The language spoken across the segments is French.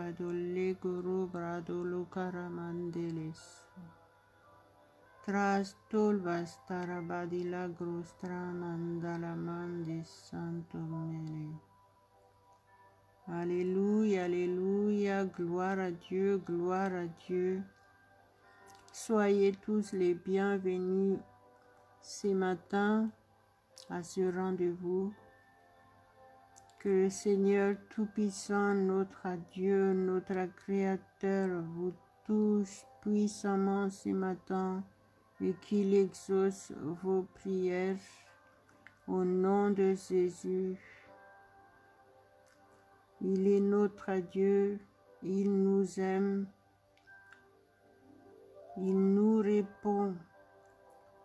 Badolle Guru Bradolo Karamandeles. Trastol Bastara Badila Grostra Mandala Mandis Santomele. Alléluia, Alléluia, gloire à Dieu, gloire à Dieu. Soyez tous les bienvenus ce matin à ce rendez-vous. Que le Seigneur Tout-Puissant, notre Dieu, notre Créateur, vous touche puissamment ce matin et qu'il exauce vos prières au nom de Jésus. Il est notre Dieu, il nous aime, il nous répond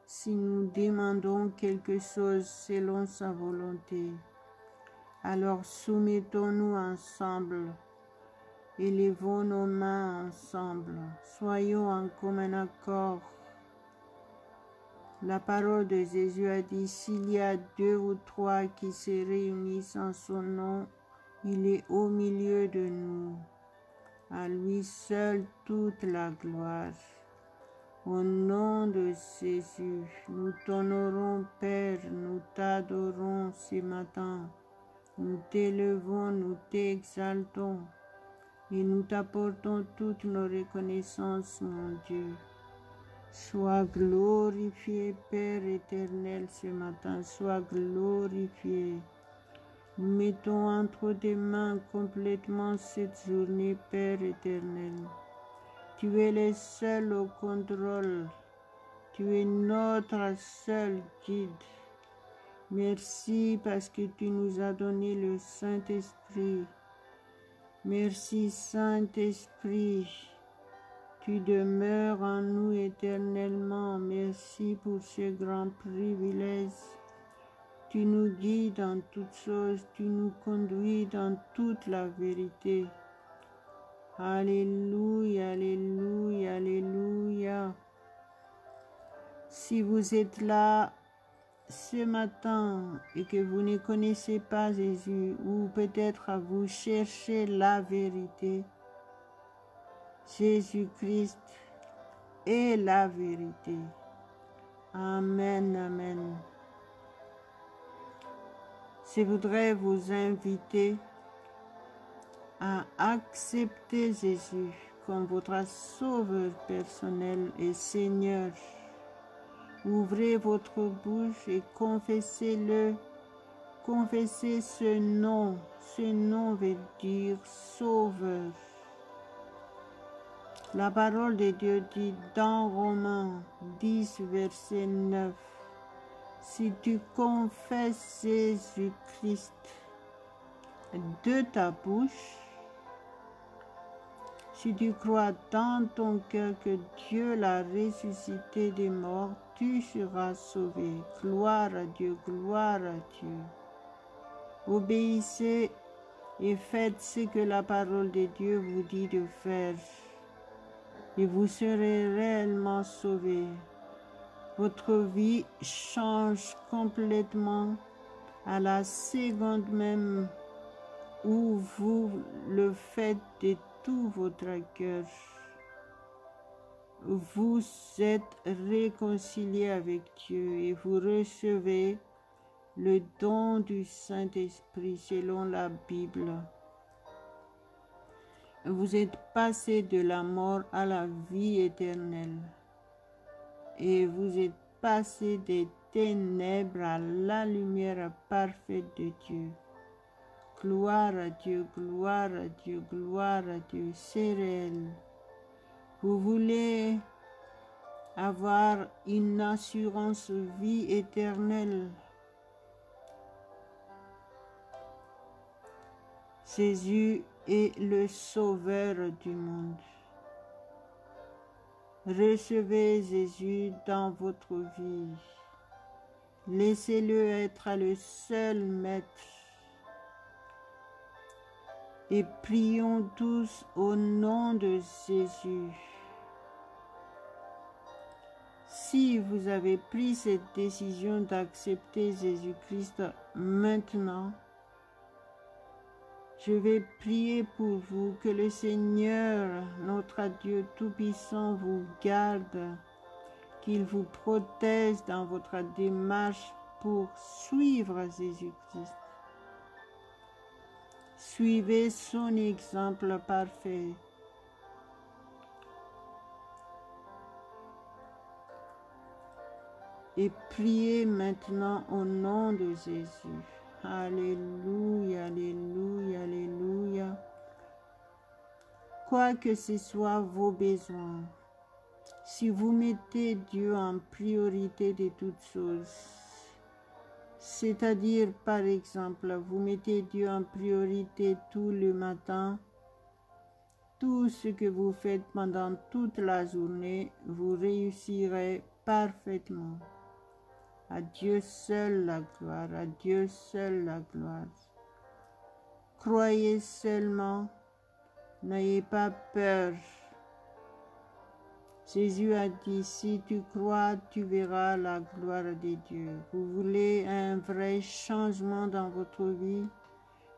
si nous demandons quelque chose selon sa volonté. Alors soumettons-nous ensemble, élevons nos mains ensemble, soyons en commun accord. La parole de Jésus a dit, s'il y a 2 ou 3 qui se réunissent en son nom, il est au milieu de nous. À lui seul toute la gloire. Au nom de Jésus, nous t'honorons, Père, nous t'adorons ce matin. Nous t'élevons, nous t'exaltons et nous t'apportons toutes nos reconnaissances, mon Dieu. Sois glorifié, Père éternel, ce matin, sois glorifié. Nous mettons entre tes mains complètement cette journée, Père éternel. Tu es le seul au contrôle, tu es notre seul guide. Merci parce que tu nous as donné le Saint-Esprit. Merci Saint-Esprit, tu demeures en nous éternellement. Merci pour ce grand privilège. Tu nous guides dans toutes choses, tu nous conduis dans toute la vérité. Alléluia, Alléluia, Alléluia. Si vous êtes là ce matin et que vous ne connaissez pas Jésus, ou peut-être vous cherchez la vérité, Jésus-Christ est la vérité. Amen, amen. Je voudrais vous inviter à accepter Jésus comme votre sauveur personnel et Seigneur. Ouvrez votre bouche et confessez-le. Confessez ce nom. Ce nom veut dire sauveur. La parole de Dieu dit dans Romains 10, verset 9, si tu confesses Jésus-Christ de ta bouche, si tu crois dans ton cœur que Dieu l'a ressuscité des morts, tu seras sauvé. Gloire à Dieu, gloire à Dieu. Obéissez et faites ce que la parole de Dieu vous dit de faire, et vous serez réellement sauvés. Votre vie change complètement à la seconde même où vous le faites de tout votre cœur. Vous êtes réconciliés avec Dieu et vous recevez le don du Saint-Esprit selon la Bible. Vous êtes passé de la mort à la vie éternelle et vous êtes passé des ténèbres à la lumière parfaite de Dieu. Gloire à Dieu, gloire à Dieu, gloire à Dieu, c'est réel. Vous voulez avoir une assurance vie éternelle. Jésus est le sauveur du monde. Recevez Jésus dans votre vie. Laissez-le être le seul maître. Et prions tous au nom de Jésus. Si vous avez pris cette décision d'accepter Jésus-Christ maintenant, Je vais prier pour vous, que le Seigneur, notre Dieu Tout-Puissant, vous garde, qu'il vous protège dans votre démarche pour suivre Jésus-Christ. Suivez son exemple parfait. Et priez maintenant au nom de Jésus. Alléluia, alléluia, alléluia. Quoi que ce soit vos besoins, si vous mettez Dieu en priorité de toutes choses, c'est-à-dire par exemple, vous mettez Dieu en priorité tout le matin, tout ce que vous faites pendant toute la journée, vous réussirez parfaitement. À Dieu seul la gloire, à Dieu seul la gloire. Croyez seulement, n'ayez pas peur. Jésus a dit, si tu crois, tu verras la gloire de Dieu. Vous voulez un vrai changement dans votre vie?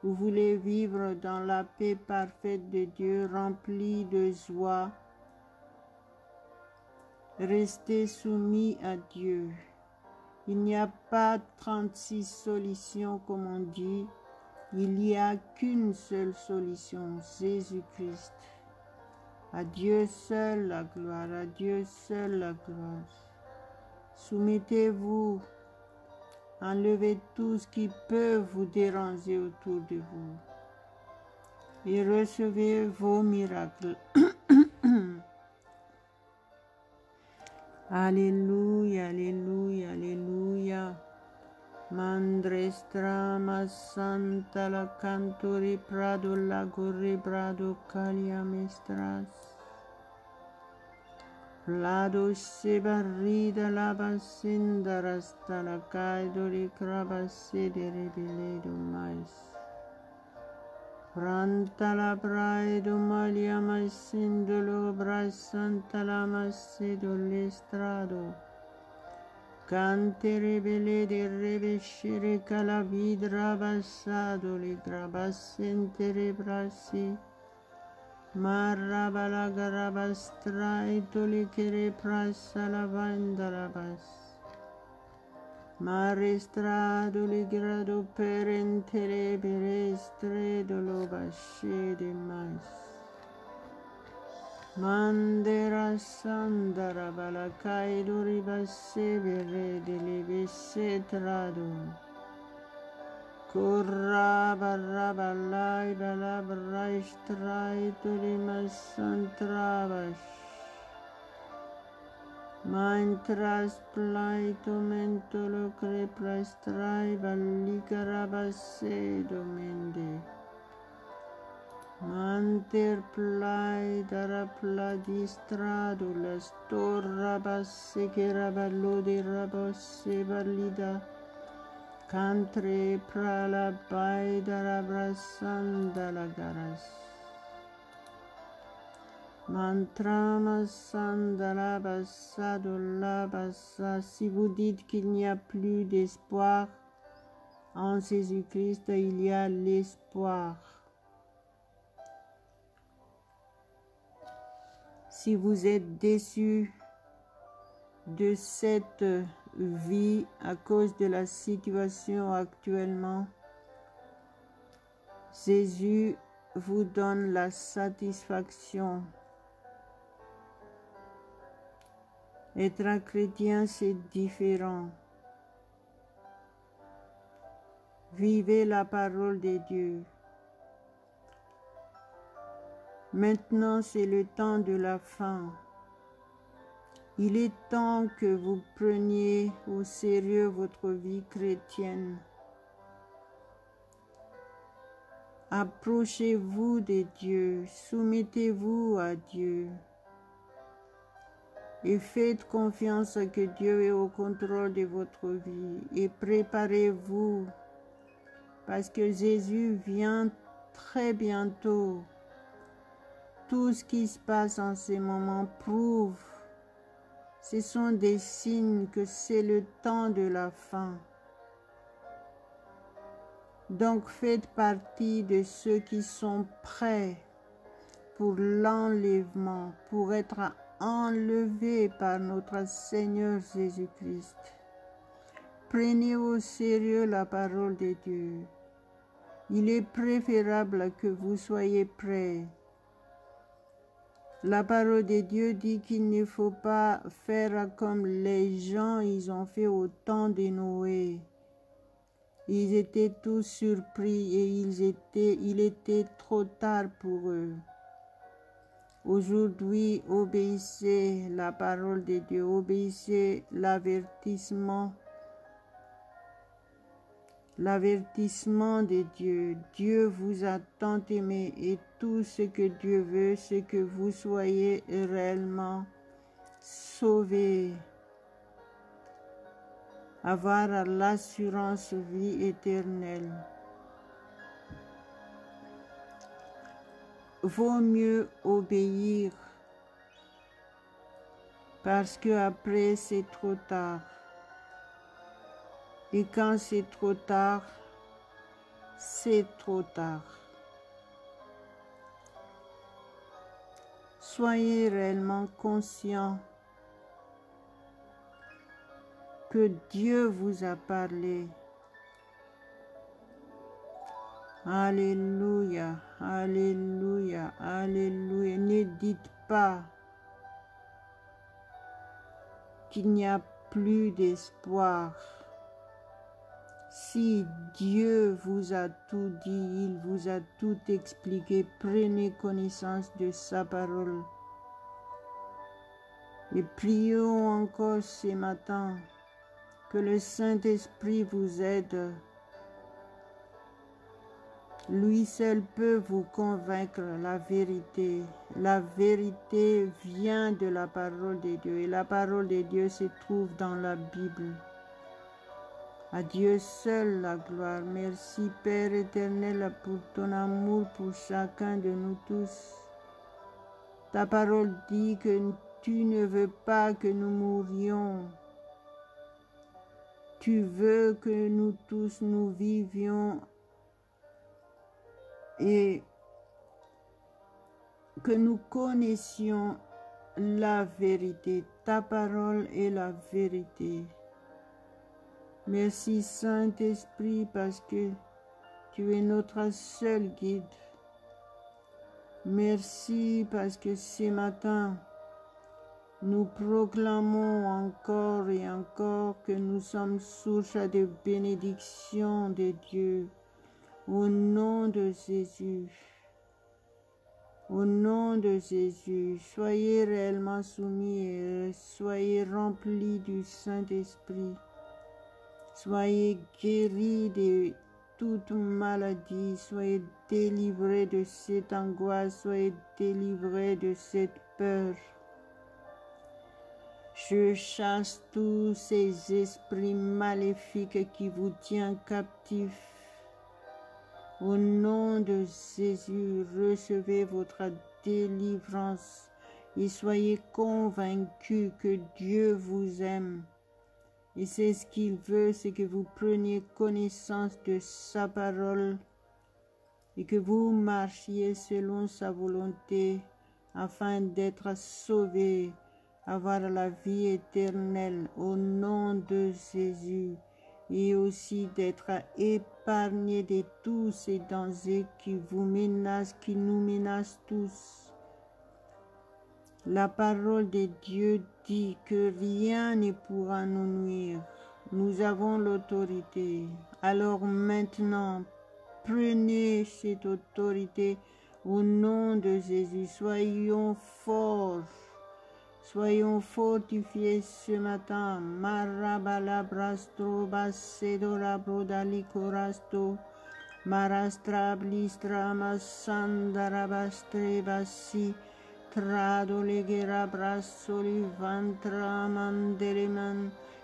Vous voulez vivre dans la paix parfaite de Dieu, remplie de joie? Restez soumis à Dieu. Il n'y a pas 36 solutions comme on dit. Il n'y a qu'une seule solution, Jésus-Christ. À Dieu seul la gloire, à Dieu seul la gloire. Soumettez-vous, enlevez tout ce qui peut vous déranger autour de vous et recevez vos miracles. Alléluia, alléluia, alléluia. Mandrestra santa la cantori prado la gorri brado calia mestras. Plado se barrida la basinda rasta la caido li crabase de rebeledo mais. Pranta la braido malia maisindolo brasanta la macedo l'estrado. Cante rebele de revescere calavidra bassado le grabassente rebrasi. Marrabala garabastraito le chere prassa la vandarabas. Marestrado le grado perentere berestre dolo basce de mais. Mandera sandara balakai dori basse vere de levesse trado. Corra barra balai bala braistrai turi masantrabas. Maintras plaito mentolo creprastrai ballicarabasse domende. Manter plai dara pladistrado la storra basse che raballo di rabosse valida cantre prala bai dara brassanda la garas mantrama sandala bassado la bassa. Si vous dites qu'il n'y a plus d'espoir en Jésus-Christ, il y a l'espoir. Si vous êtes déçu de cette vie à cause de la situation actuellement, Jésus vous donne la satisfaction. Être un chrétien, c'est différent. Vivez la parole de Dieu. Maintenant, c'est le temps de la fin. Il est temps que vous preniez au sérieux votre vie chrétienne. Approchez-vous de Dieu, soumettez-vous à Dieu et faites confiance que Dieu est au contrôle de votre vie et préparez-vous parce que Jésus vient très bientôt. Tout ce qui se passe en ce moment prouve, ce sont des signes que c'est le temps de la fin. Donc faites partie de ceux qui sont prêts pour l'enlèvement, pour être enlevés par notre Seigneur Jésus-Christ. Prenez au sérieux la parole de Dieu. Il est préférable que vous soyez prêts. La parole de Dieu dit qu'il ne faut pas faire comme les gens ils ont fait au temps de Noé. Ils étaient tous surpris et il était trop tard pour eux. Aujourd'hui, obéissez la parole de Dieu, obéissez l'avertissement de Dieu. Dieu vous a tant aimé et tout ce que Dieu veut, c'est que vous soyez réellement sauvés, avoir l'assurance vie éternelle. Vaut mieux obéir parce que après c'est trop tard. Et quand c'est trop tard, c'est trop tard. Soyez réellement conscients que Dieu vous a parlé. Alléluia, alléluia, alléluia. Ne dites pas qu'il n'y a plus d'espoir. Si Dieu vous a tout dit, il vous a tout expliqué, prenez connaissance de sa parole. Et prions encore ce matin que le Saint-Esprit vous aide. Lui seul peut vous convaincre la vérité. La vérité vient de la parole de Dieu et la parole de Dieu se trouve dans la Bible. À Dieu seul la gloire. Merci Père éternel pour ton amour pour chacun de nous tous. Ta parole dit que tu ne veux pas que nous mourions. Tu veux que nous tous nous vivions et que nous connaissions la vérité. Ta parole est la vérité. Merci Saint-Esprit parce que tu es notre seul guide. Merci parce que ce matin, nous proclamons encore et encore que nous sommes source de bénédiction de Dieu. Au nom de Jésus. Au nom de Jésus, soyez réellement soumis et soyez remplis du Saint-Esprit. Soyez guéris de toute maladie, soyez délivrés de cette angoisse, soyez délivrés de cette peur. Je chasse tous ces esprits maléfiques qui vous tiennent captifs. Au nom de Jésus, recevez votre délivrance et soyez convaincus que Dieu vous aime. Et c'est ce qu'il veut, c'est que vous preniez connaissance de sa parole et que vous marchiez selon sa volonté afin d'être sauvés, avoir la vie éternelle au nom de Jésus et aussi d'être épargnés de tous ces dangers qui vous menacent, qui nous menacent tous. La parole de Dieu dit que rien ne pourra nous nuire. Nous avons l'autorité. Alors maintenant, prenez cette autorité au nom de Jésus. Soyons forts. Soyons fortifiés ce matin. Marabalabrastro basedora brodalikorasto. Marastra blistra masandarabastre basi.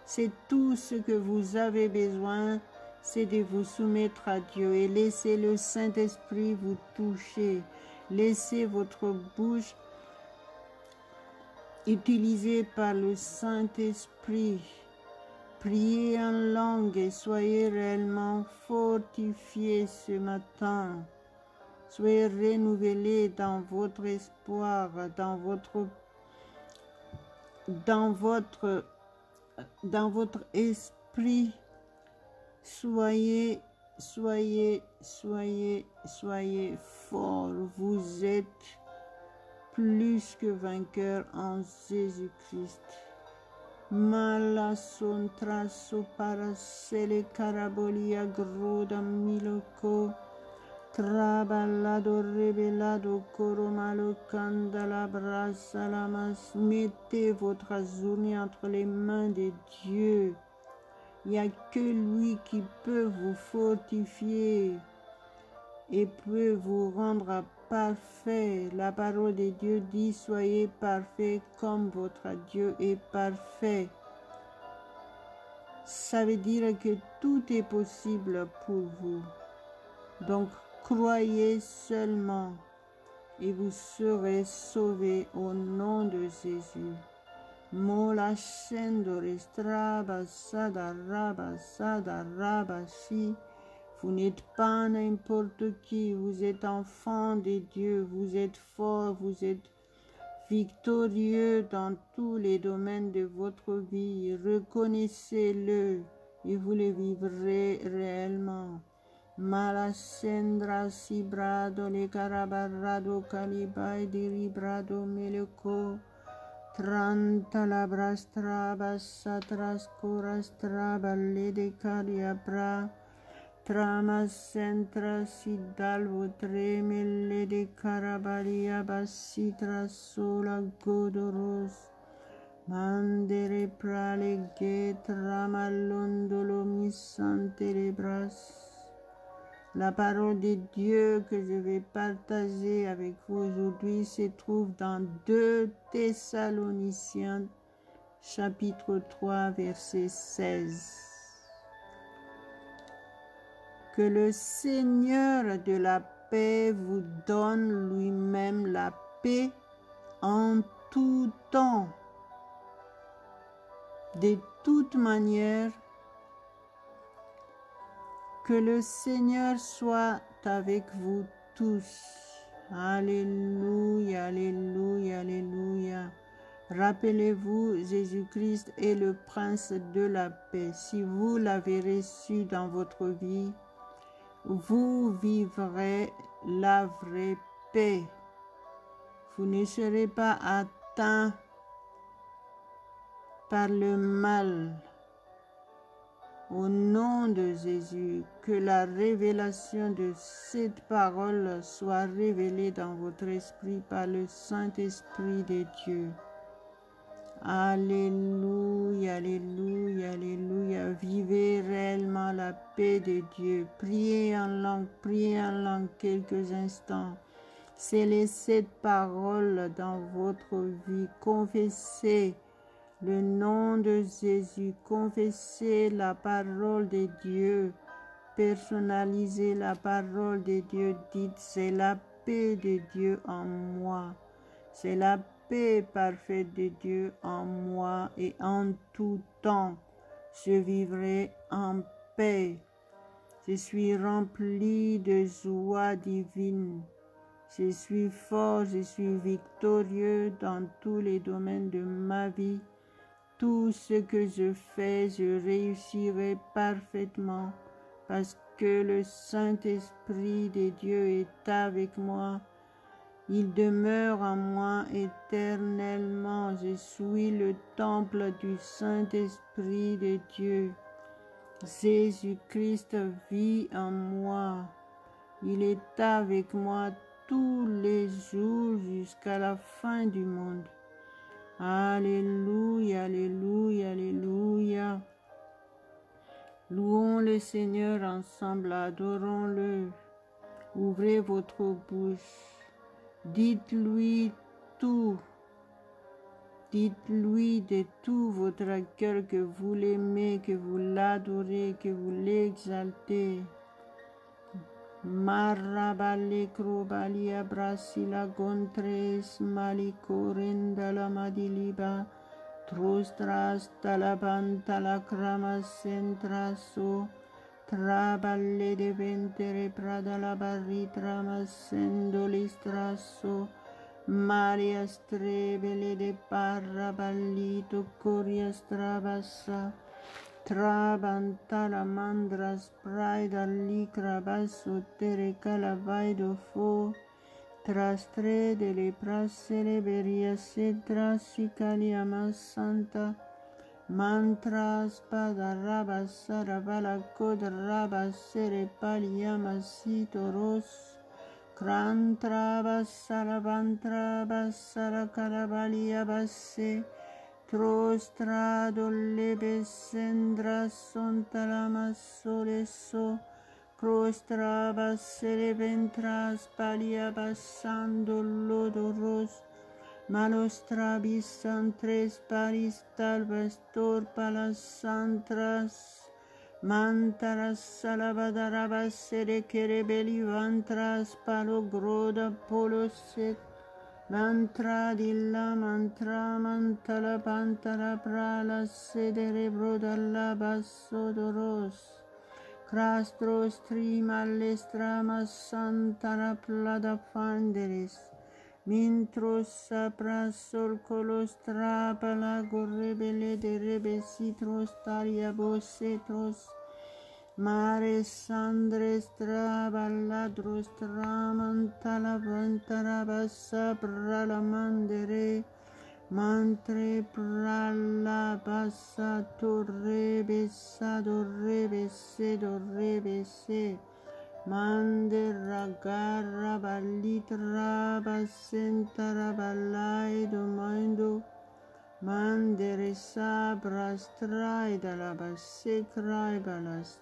C'est tout ce que vous avez besoin, c'est de vous soumettre à Dieu et laisser le Saint-Esprit vous toucher. Laissez votre bouche utilisée par le Saint-Esprit Priez en langue et soyez réellement fortifiés ce matin. Soyez renouvelés dans votre espoir, dans votre esprit. Soyez forts. Vous êtes plus que vainqueurs en Jésus-Christ. Malason traso parasele carabolia groda miloko trabalado rebelado coromalo candala brasalamas. Mettez votre journée entre les mains de Dieu. Il n'y a que lui qui peut vous fortifier et peut vous rendre parfait. La parole de Dieu dit: soyez parfaits comme votre Dieu est parfait. Ça veut dire que tout est possible pour vous. Donc croyez seulement et vous serez sauvés au nom de Jésus. Mola scendere straba sadaraba si. Vous n'êtes pas n'importe qui, vous êtes enfant de Dieu, vous êtes fort, vous êtes victorieux dans tous les domaines de votre vie. Reconnaissez-le et vous le vivrez réellement. Malasendra sibrado le carabarrado calibai diribrado meleko. Tranta labrastraba satras corastraba lede cariabra. Trama centra sidalvo tremele de carabaria basitra sola godoros. Mandere prale ge tramalondolo misante les bras. La parole de Dieu que je vais partager avec vous aujourd'hui se trouve dans 2 Thessaloniciens chapitre 3 verset 16. Que le Seigneur de la paix vous donne lui-même la paix en tout temps. De toute manière, que le Seigneur soit avec vous tous. Alléluia, alléluia, alléluia. Rappelez-vous, Jésus-Christ est le prince de la paix. Si vous l'avez reçu dans votre vie, vous vivrez la vraie paix. Vous ne serez pas atteints par le mal. Au nom de Jésus, que la révélation de cette parole soit révélée dans votre esprit par le Saint-Esprit de Dieu. Alléluia, alléluia, alléluia. Vivez réellement la paix de Dieu. Priez en langue quelques instants. Scellez cette parole dans votre vie. Confessez le nom de Jésus, confessez la parole de Dieu, personnalisez la parole de Dieu, dites: c'est la paix de Dieu en moi, c'est la paix parfaite de Dieu en moi et en tout temps. Je vivrai en paix. Je suis rempli de joie divine. Je suis fort, je suis victorieux dans tous les domaines de ma vie. Tout ce que je fais, je réussirai parfaitement parce que le Saint-Esprit de Dieu est avec moi. Il demeure en moi éternellement. Je suis le temple du Saint-Esprit de Dieu. Jésus-Christ vit en moi. Il est avec moi tous les jours jusqu'à la fin du monde. Alléluia, alléluia, alléluia. Louons le Seigneur ensemble, adorons-le. Ouvrez votre bouche. Dites-lui tout. Dites-lui de tout votre cœur que vous l'aimez, que vous l'adorez, que vous l'exaltez. Marabale crobalia brasila gontres maliko rendala madiliba Trostras talabanta la crama centraso, traballe de ventere prada la barritra masendo listraso, Maria strebele de parra ballito coria strabassa, trabanta la mandras praida licra basso tere calavaido fo, trastre de le prasele beria sedra sicalia santa, mantra spada raba sarabala kod raba sere paliama sitoros, Crantra bassara bantra bassara carabalia basse, trostra dolle bessendra sontala massole so, crostra bassere ventra spalia bassando lodoros, malostra bisantres paris talbastor palasantras, Mantaras salabadarabas sere kerebeli vantras palo groda poloset mantra dilla mantra mantala pantala prala sedere brodalla basso doros crastros trimallestramas santara plada fanderis mintros sapras solcolos trapala gorrebele de rebesitros taria bosetros Mare sandres trabaladros tramantala vantara bassa prala mandere mantre prala bassa torre bessado rebesse mandera garra ballitra bassentara ballai domando mandere sabra straida la basse crai balas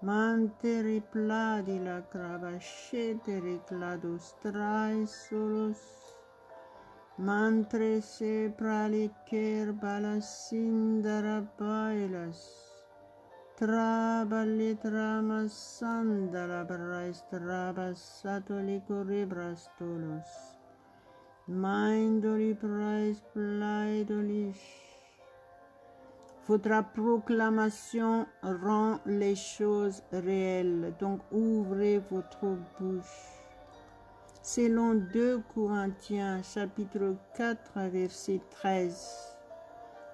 Manteri pladi la crabascete reclado strai solos, mantre se pralicer balasindara bailas, traballe tramas sandala brais trabassato li brastolos, mindoli prais plaidolish, Votre proclamation rend les choses réelles, donc ouvrez votre bouche. Selon 2 Corinthiens chapitre 4 verset 13,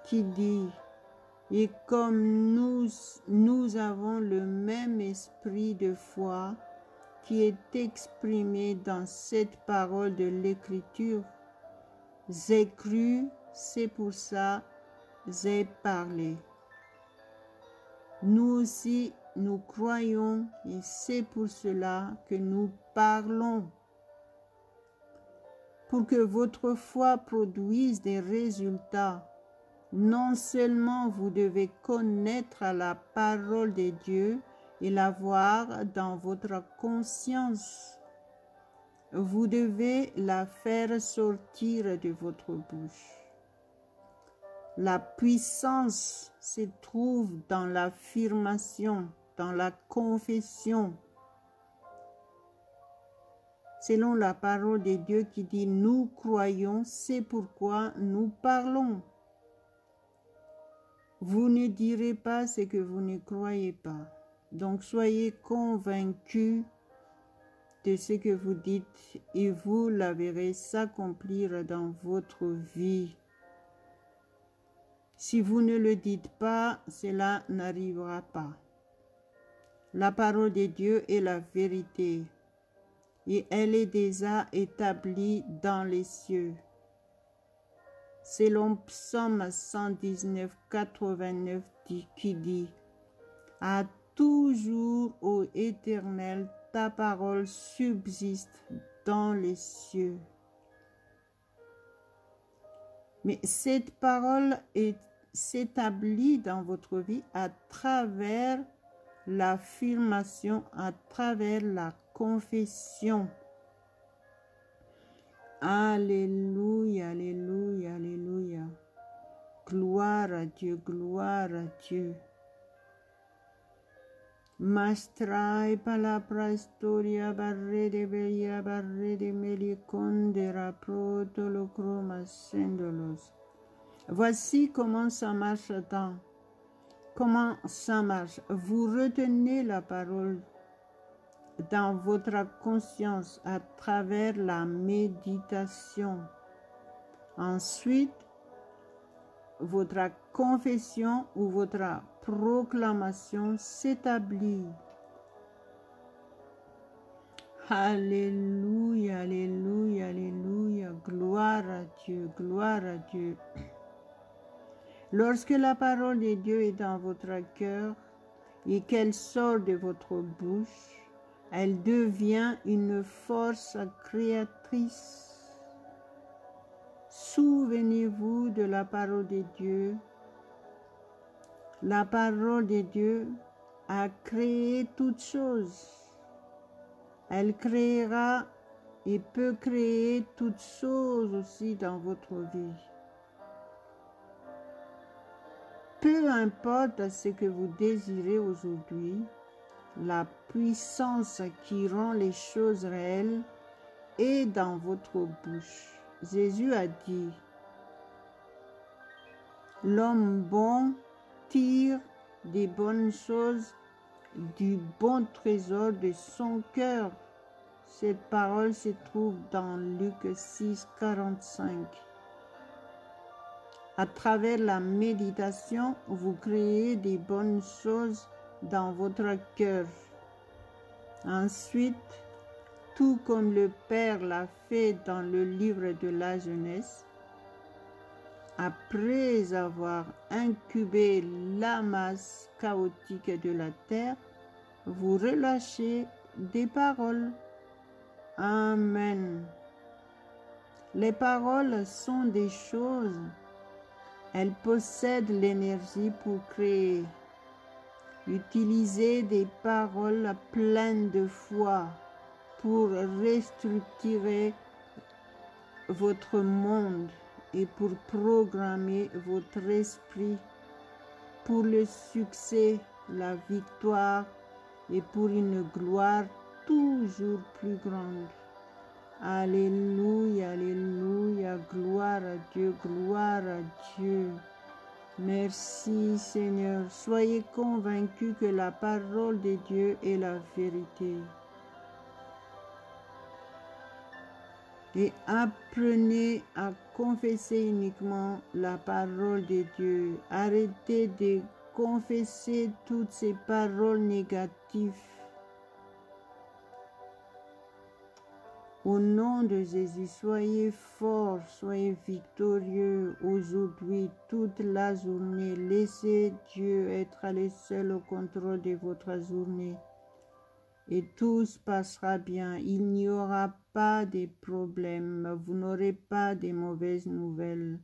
qui dit « Et comme nous avons le même esprit de foi qui est exprimé dans cette parole de l'Écriture, j'ai cru, c'est pour ça j'ai parlé. Nous aussi, nous croyons et c'est pour cela que nous parlons. Pour que votre foi produise des résultats, non seulement vous devez connaître la parole de Dieu et l'avoir dans votre conscience, vous devez la faire sortir de votre bouche. La puissance se trouve dans l'affirmation, dans la confession. Selon la parole de Dieu qui dit « Nous croyons, c'est pourquoi nous parlons ». Vous ne direz pas ce que vous ne croyez pas. Donc soyez convaincus de ce que vous dites et vous la verrez s'accomplir dans votre vie. Si vous ne le dites pas, cela n'arrivera pas. La parole de Dieu est la vérité et elle est déjà établie dans les cieux. Selon Psaume 119, 89 qui dit « À toujours, ô Éternel, ta parole subsiste dans les cieux. » Mais cette parole s'établit dans votre vie à travers l'affirmation, à travers la confession. Alléluia, alléluia, alléluia. Gloire à Dieu, gloire à Dieu. Mastrai palabra historia barre de bella barre de melicondera protolocromas sendolos. Voici comment ça marche comment ça marche. Vous retenez la parole dans votre conscience à travers la méditation. Ensuite, votre confession ou votre proclamation s'établit. Alléluia, alléluia, alléluia. Gloire à Dieu, gloire à Dieu. Lorsque la parole de Dieu est dans votre cœur et qu'elle sort de votre bouche, elle devient une force créatrice. Souvenez-vous de la parole de Dieu. La parole de Dieu a créé toutes choses. Elle créera et peut créer toutes choses aussi dans votre vie. Peu importe ce que vous désirez aujourd'hui, la puissance qui rend les choses réelles est dans votre bouche. Jésus a dit, « L'homme bon tire des bonnes choses du bon trésor de son cœur. » Cette parole se trouve dans Luc 6, 45. À travers la méditation, vous créez des bonnes choses dans votre cœur. Ensuite, tout comme le Père l'a fait dans le livre de la Genèse, après avoir incubé la masse chaotique de la terre, vous relâchez des paroles. Amen. Les paroles sont des choses. Elles possèdent l'énergie pour créer. Utilisez des paroles pleines de foi pour restructurer votre monde et pour programmer votre esprit pour le succès, la victoire et pour une gloire toujours plus grande. Alléluia, alléluia, gloire à Dieu, gloire à Dieu. Merci Seigneur. Soyez convaincus que la parole de Dieu est la vérité. Et apprenez à confesser uniquement la parole de Dieu. Arrêtez de confesser toutes ces paroles négatives. Au nom de Jésus, soyez forts, soyez victorieux aujourd'hui, toute la journée. Laissez Dieu être le seul au contrôle de votre journée. Et tout se passera bien. Il n'y aura pas de problème. Vous n'aurez pas de mauvaises nouvelles.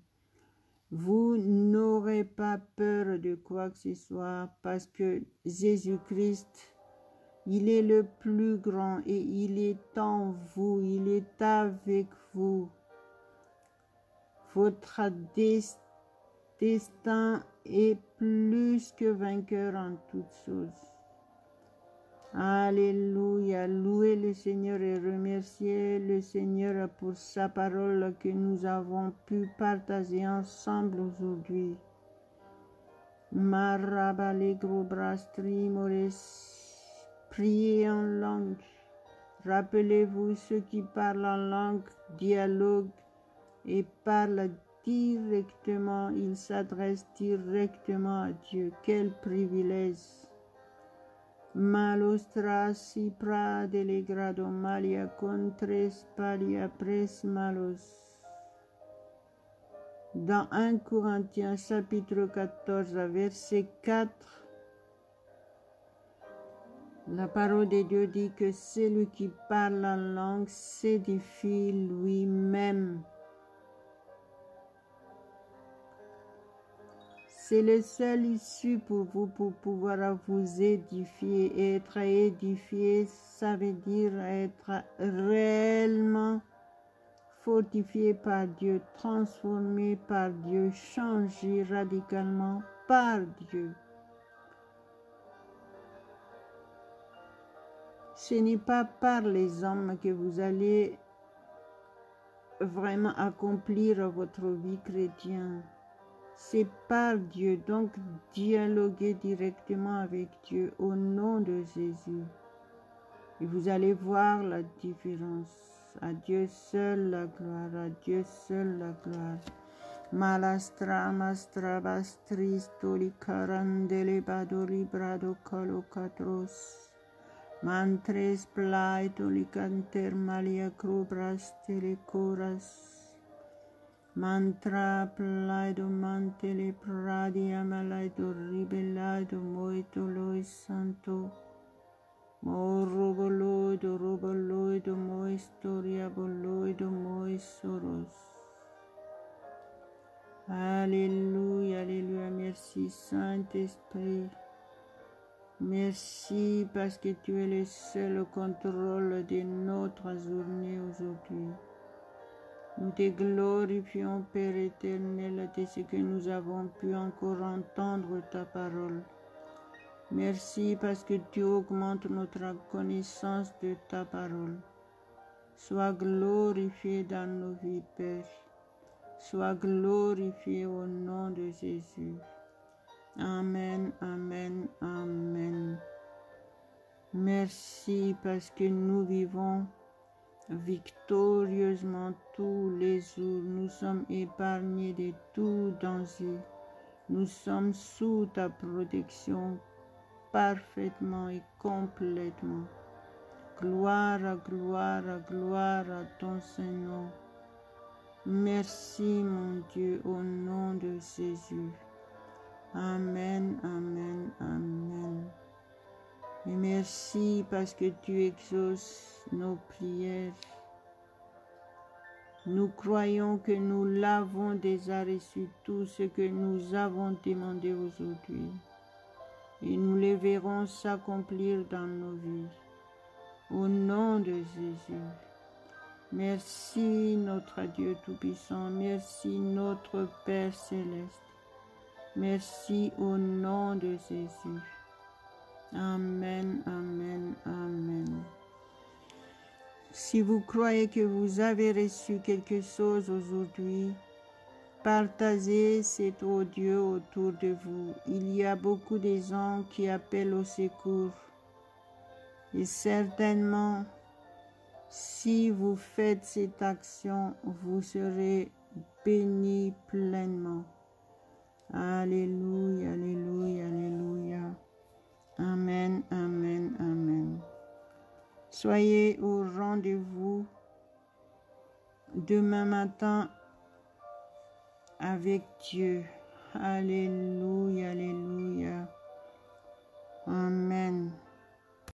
Vous n'aurez pas peur de quoi que ce soit parce que Jésus-Christ, il est le plus grand et il est en vous, il est avec vous. Votre destin est plus que vainqueur en toutes choses. Alléluia, louez le Seigneur et remerciez le Seigneur pour sa parole que nous avons pu partager ensemble aujourd'hui. Marabalegro brastri mores, priez en langue. Rappelez-vous, ceux qui parlent en langue, dialoguent et parlent directement, ils s'adressent directement à Dieu. Quel privilège! Malostra si pra delegrado malia contres palia pres malos. Dans 1 Corinthiens chapitre 14 verset 4, la parole de Dieu dit que celui qui parle en langue s'édifie lui-même. C'est le seul issue pour vous pour pouvoir vous édifier. Et être édifié, ça veut dire être réellement fortifié par Dieu, transformé par Dieu, changé radicalement par Dieu. Ce n'est pas par les hommes que vous allez vraiment accomplir votre vie chrétienne. c'est par Dieu. Donc, dialoguez directement avec Dieu au nom de Jésus. Et vous allez voir la différence. À Dieu seul la gloire, à Dieu seul la gloire. Malastra mastra bastris toli carandele badori brado colocatros. Mantres plai toli canter malia crubras telecoras. Mantra plaido mantele pradia malaido ribelaido moito lois santo. Mo roboloido mo historia boloido mo soros. Alléluia, alléluia, merci Saint-Esprit. Merci parce que tu es le seul au contrôle de notre journée aujourd'hui. Nous te glorifions, Père éternel, de ce que nous avons pu encore entendre ta parole. Merci parce que tu augmentes notre connaissance de ta parole. Sois glorifié dans nos vies, Père. Sois glorifié au nom de Jésus. Amen, amen, amen. Merci parce que nous vivons victorieusement tous les jours. Nous sommes épargnés de tout danger. Nous sommes sous ta protection parfaitement et complètement. Gloire à gloire à gloire à ton Saint-Nom. Merci mon Dieu au nom de Jésus. Amen, amen, amen. Et merci parce que tu exauces nos prières. Nous croyons que nous l'avons déjà reçu, tout ce que nous avons demandé aujourd'hui. Et nous les verrons s'accomplir dans nos vies. Au nom de Jésus. Merci notre Dieu Tout-Puissant. Merci notre Père Céleste. Merci au nom de Jésus. Amen, amen, amen. Si vous croyez que vous avez reçu quelque chose aujourd'hui, partagez cet audio autour de vous. Il y a beaucoup de gens qui appellent au secours. Et certainement, si vous faites cette action, vous serez bénis pleinement. Alléluia, alléluia, alléluia. Amen, amen, amen. Soyez au rendez-vous demain matin avec Dieu. Alléluia, alléluia. Amen.